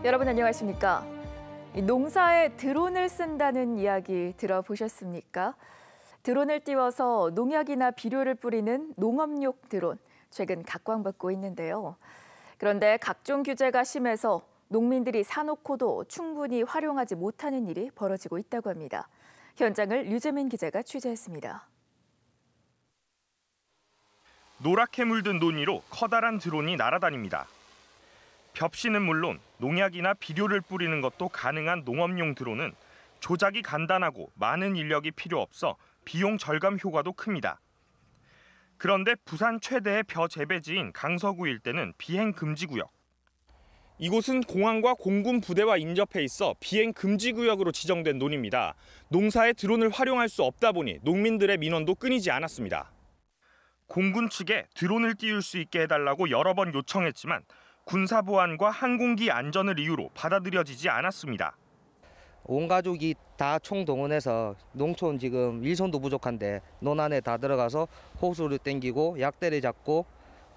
여러분 안녕하십니까? 농사에 드론을 쓴다는 이야기 들어보셨습니까? 드론을 띄워서 농약이나 비료를 뿌리는 농업용 드론, 최근 각광받고 있는데요. 그런데 각종 규제가 심해서 농민들이 사놓고도 충분히 활용하지 못하는 일이 벌어지고 있다고 합니다. 현장을 류재민 기자가 취재했습니다. 노랗게 물든 논 위로 커다란 드론이 날아다닙니다. 벽시는 물론 농약이나 비료를 뿌리는 것도 가능한 농업용 드론은 조작이 간단하고 많은 인력이 필요 없어 비용 절감 효과도 큽니다. 그런데 부산 최대의 벼 재배지인 강서구 일대는 비행 금지 구역. 이곳은 공항과 공군 부대와 인접해 있어 비행 금지 구역으로 지정된 논입니다. 농사에 드론을 활용할 수 없다 보니 농민들의 민원도 끊이지 않았습니다. 공군 측에 드론을 띄울 수 있게 해달라고 여러 번 요청했지만 군사보안과 항공기 안전을 이유로 받아들여지지 않았습니다. 온 가족이 다 총동원해서 농촌 지금 일손도 부족한데 논 안에 다 들어가서 호수를 땡기고 약대를 잡고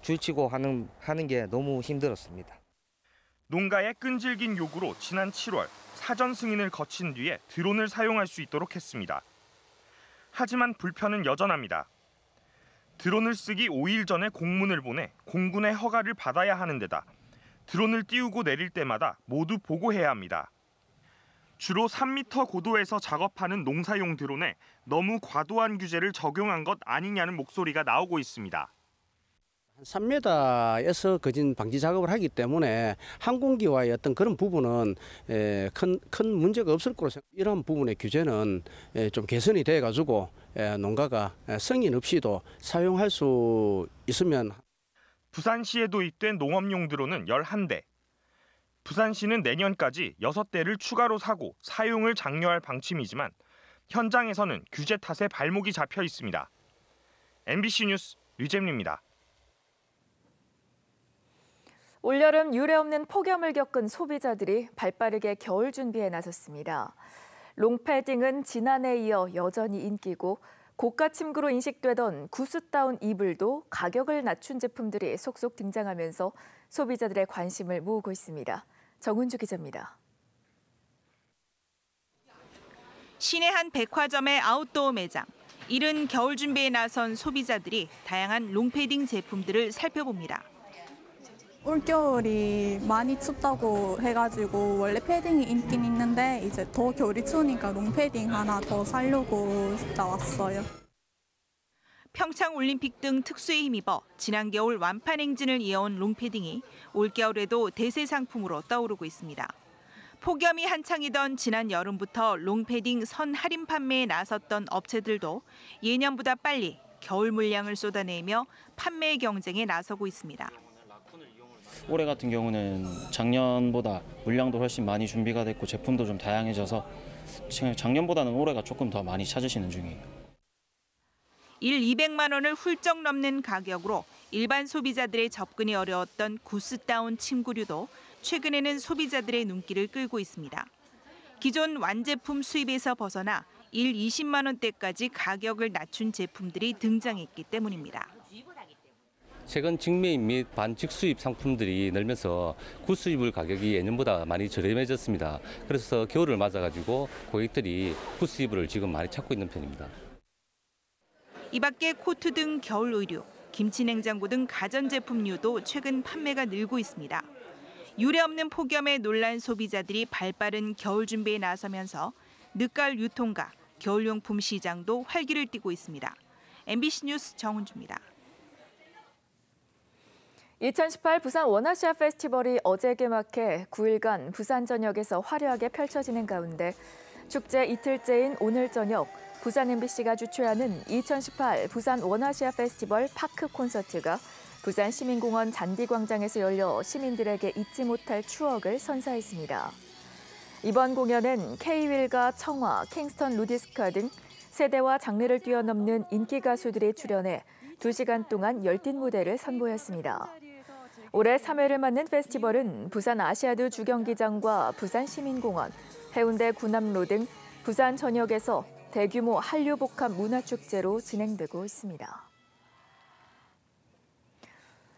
줄치고 하는 게 너무 힘들었습니다. 농가의 끈질긴 요구로 지난 7월 사전 승인을 거친 뒤에 드론을 사용할 수 있도록 했습니다. 하지만 불편은 여전합니다. 드론을 쓰기 5일 전에 공문을 보내 공군의 허가를 받아야 하는 데다 드론을 띄우고 내릴 때마다 모두 보고해야 합니다. 주로 3m 고도에서 작업하는 농사용 드론에 너무 과도한 규제를 적용한 것 아니냐는 목소리가 나오고 있습니다. 3m에서 거진 방지 작업을 하기 때문에 항공기와의 어떤 그런 부분은 큰 문제가 없을 거로 생각합니다. 이런 부분의 규제는 좀 개선이 돼가지고 농가가 승인 없이도 사용할 수 있으면. 부산시에 도입된 농업용 드론은 11대. 부산시는 내년까지 6대를 추가로 사고 사용을 장려할 방침이지만 현장에서는 규제 탓에 발목이 잡혀 있습니다. MBC 뉴스 류재민입니다. 올여름 유례없는 폭염을 겪은 소비자들이 발빠르게 겨울 준비에 나섰습니다. 롱패딩은 지난해에 이어 여전히 인기고 고가 침구로 인식되던 구스다운 이불도 가격을 낮춘 제품들이 속속 등장하면서 소비자들의 관심을 모으고 있습니다. 정은주 기자입니다. 시내 한 백화점의 아웃도어 매장. 이른 겨울 준비에 나선 소비자들이 다양한 롱패딩 제품들을 살펴봅니다. 올겨울이 많이 춥다고 해가지고 원래 패딩이 있긴 있는데 이제 더 겨울이 추우니까 롱패딩 하나 더 사려고 나왔어요. 평창 올림픽 등 특수에 힘입어 지난 겨울 완판 행진을 이어온 롱패딩이 올겨울에도 대세 상품으로 떠오르고 있습니다. 폭염이 한창이던 지난 여름부터 롱패딩 선 할인 판매에 나섰던 업체들도 예년보다 빨리 겨울 물량을 쏟아내며 판매 경쟁에 나서고 있습니다. 올해 같은 경우는 작년보다 물량도 훨씬 많이 준비가 됐고 제품도 좀 다양해져서 작년보다는 올해가 조금 더 많이 찾으시는 중이에요. 200만 원을 훌쩍 넘는 가격으로 일반 소비자들의 접근이 어려웠던 구스다운 침구류도 최근에는 소비자들의 눈길을 끌고 있습니다. 기존 완제품 수입에서 벗어나 20만 원대까지 가격을 낮춘 제품들이 등장했기 때문입니다. 최근 직매입 및 반직 수입 상품들이 늘면서 구수이불 가격이 예년보다 많이 저렴해졌습니다. 그래서 겨울을 맞아가지고 고객들이 구수이불을 지금 많이 찾고 있는 편입니다. 이 밖에 코트 등 겨울 의류, 김치 냉장고 등 가전제품류도 최근 판매가 늘고 있습니다. 유례없는 폭염에 놀란 소비자들이 발빠른 겨울 준비에 나서면서 늦가을 유통과 겨울용품 시장도 활기를 띠고 있습니다. MBC 뉴스 정은주입니다. 2018 부산 원아시아 페스티벌이 어제 개막해 9일간 부산 전역에서 화려하게 펼쳐지는 가운데 축제 이틀째인 오늘 저녁 부산 MBC가 주최하는 2018 부산 원아시아 페스티벌 파크 콘서트가 부산 시민공원 잔디광장에서 열려 시민들에게 잊지 못할 추억을 선사했습니다. 이번 공연은 K-윌과 청아, 킹스턴 루디스카 등 세대와 장르를 뛰어넘는 인기 가수들이 출연해 2시간 동안 열띤 무대를 선보였습니다. 올해 3회를 맞는 페스티벌은 부산 아시아드 주경기장과 부산 시민공원, 해운대 군함로 등 부산 전역에서 대규모 한류복합 문화축제로 진행되고 있습니다.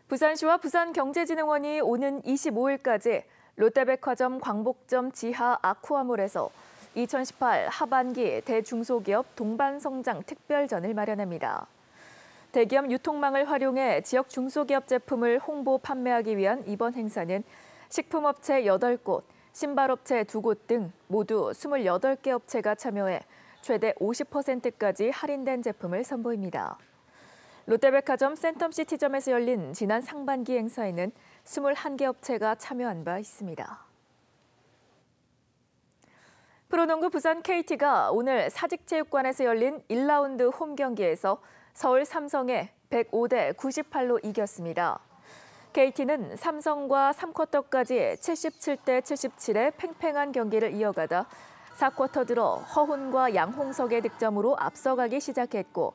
부산시와 부산경제진흥원이 오는 25일까지 롯데백화점 광복점 지하 아쿠아몰에서 2018 하반기 대중소기업 동반성장 특별전을 마련합니다. 대기업 유통망을 활용해 지역 중소기업 제품을 홍보 판매하기 위한 이번 행사는 식품업체 8곳, 신발업체 2곳 등 모두 28개 업체가 참여해 최대 50%까지 할인된 제품을 선보입니다. 롯데백화점 센텀시티점에서 열린 지난 상반기 행사에는 21개 업체가 참여한 바 있습니다. 프로농구 부산 KT가 오늘 사직체육관에서 열린 1라운드 홈 경기에서 서울 삼성에 105대 98로 이겼습니다. KT는 삼성과 3쿼터까지 77대 77의 팽팽한 경기를 이어가다 4쿼터 들어 허훈과 양홍석의 득점으로 앞서가기 시작했고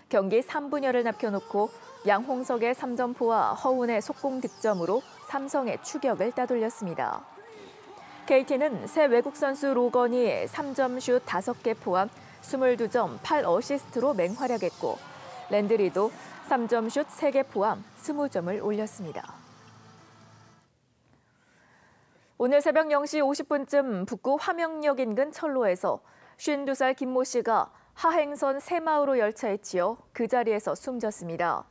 경기 3분여를 남겨놓고 양홍석의 3점포와 허훈의 속공 득점으로 삼성의 추격을 따돌렸습니다. KT는 새 외국 선수 로건이 3점 슛 5개 포함 22점 8어시스트로 맹활약했고 랜드리도 3점 슛 3개 포함 20점을 올렸습니다. 오늘 새벽 0시 50분쯤 북구 화명역 인근 철로에서 52살 김모 씨가 하행선 새마을호 열차에 치여 그 자리에서 숨졌습니다.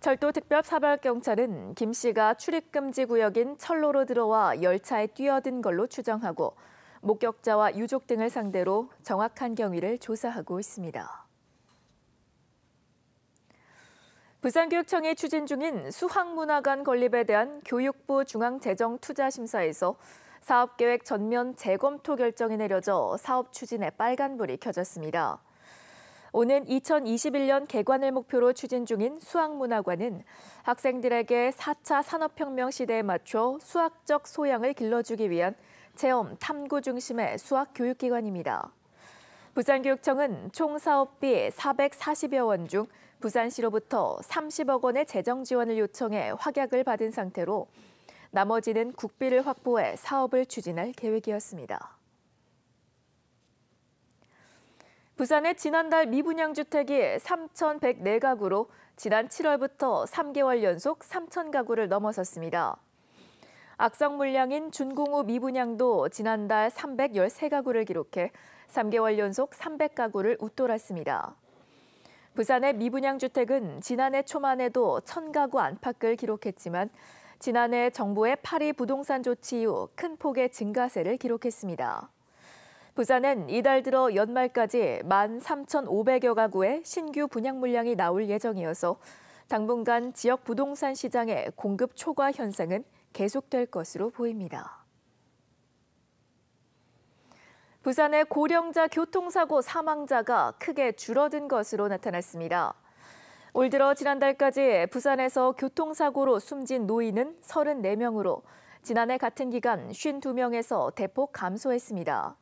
철도특별사발경찰은 김 씨가 출입금지 구역인 철로로 들어와 열차에 뛰어든 걸로 추정하고 목격자와 유족 등을 상대로 정확한 경위를 조사하고 있습니다. 부산교육청이 추진 중인 수학문화관 건립에 대한 교육부 중앙재정투자심사에서 사업계획 전면 재검토 결정이 내려져 사업 추진에 빨간불이 켜졌습니다. 오는 2021년 개관을 목표로 추진 중인 수학문화관은 학생들에게 4차 산업혁명 시대에 맞춰 수학적 소양을 길러주기 위한 체험, 탐구 중심의 수학교육기관입니다. 부산교육청은 총 사업비 440여 원 중 부산시로부터 30억 원의 재정 지원을 요청해 확약을 받은 상태로 나머지는 국비를 확보해 사업을 추진할 계획이었습니다. 부산의 지난달 미분양 주택이 3,104가구로 지난 7월부터 3개월 연속 3,000가구를 넘어섰습니다. 악성 물량인 준공후 미분양도 지난달 313가구를 기록해 3개월 연속 300가구를 웃돌았습니다. 부산의 미분양 주택은 지난해 초만 해도 1,000가구 안팎을 기록했지만 지난해 정부의 파리 부동산 조치 이후 큰 폭의 증가세를 기록했습니다. 부산은 이달 들어 연말까지 13,500여 가구의 신규 분양 물량이 나올 예정이어서 당분간 지역 부동산 시장의 공급 초과 현상은 계속될 것으로 보입니다. 부산의 고령자 교통사고 사망자가 크게 줄어든 것으로 나타났습니다. 올 들어 지난달까지 부산에서 교통사고로 숨진 노인은 34명으로 지난해 같은 기간 52명에서 대폭 감소했습니다.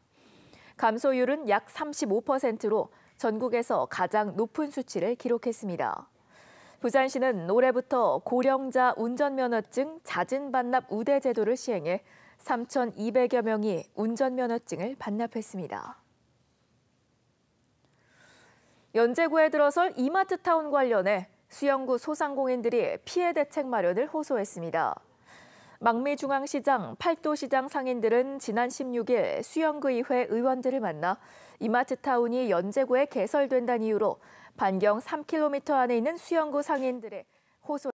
감소율은 약 35%로 전국에서 가장 높은 수치를 기록했습니다. 부산시는 올해부터 고령자 운전면허증 잦은 반납 우대 제도를 시행해 3,200여 명이 운전면허증을 반납했습니다. 연제구에 들어설 이마트타운 관련해 수영구 소상공인들이 피해 대책 마련을 호소했습니다. 망미중앙시장, 팔도시장 상인들은 지난 16일 수영구의회 의원들을 만나 이마트타운이 연제구에 개설된다는 이유로 반경 3km 안에 있는 수영구 상인들의 호소